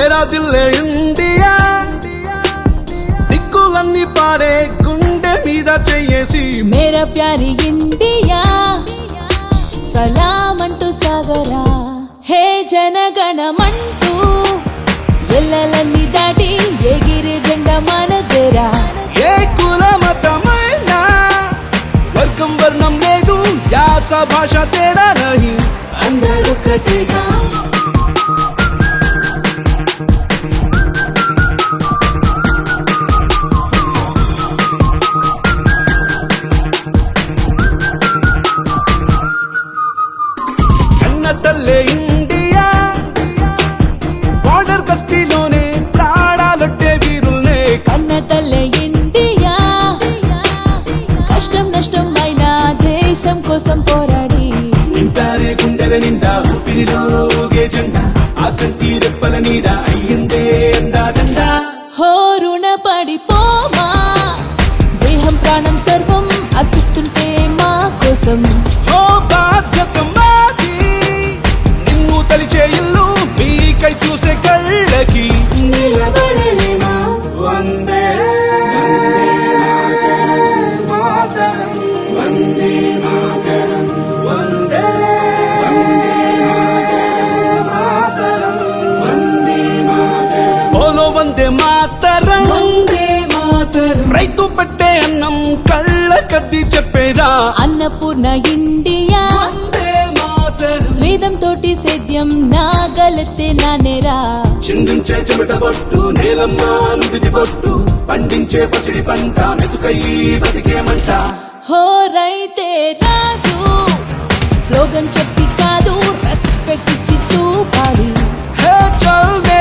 మేరా దిల్లే India దిక్కులన్నీ పాడే గుండె మీద చెయ్యేసి మేరా ప్యారి ఇండియా సలాం అంటూ సాగరా హే జనగణమంటూ ఎల్లలన్నీ దాటి ఎగిరే జెండా మనదేరా ఏ కుల మతమైనా వర్గం వర్ణం లేదు యాస భాష తేడా నహీ అందరూ ఒకటేగా తల్లే ఇండియా బార్డర్ కస్టీలోనే ప్రాణాలొట్టే వీరుల్నే కన్న తల్లే ఇండియా కష్టం నష్టం అయినా దేశం కోసం పోరాడి నింటారే గుండెల నిండా ఊపిరిలో ఊగే జెండా ఆ కంటి రెప్పల నీడ అయ్యిందే అందాదండా హో రుణ పడిపోమా దేహం ప్రాణం సర్వం అర్పిస్తుంటే మా కోసం ఓ బాధ్యత మాది నిన్ను తలిచే ఇల్లు మీకై చూసే కళ్ళకి నిలబడలేమా వందే మాతరం వందే మాతరం వందే మాతరం వందే మాతరం బోలో వందే మాతరం వందే మాతరం రైతు పట్టే అన్నం కళ్ళకద్ది చెప్పేరా అన్నపూర్ణ ఇండియా వందే మాతరం స్వేదం తోటి సేద్యం నాగలెత్తే నానేరా చిందించే చెమట బొట్టు నేలమ్మ నుదిటి బొట్టు పండించే పసిడి పంట మెతుకయ్యి బతికేమంట హో రైతే రాజు స్లోగన్ చెప్పి కాదు రెస్పెక్ట్ ఇచ్చి చూపాలి హే చల్ మే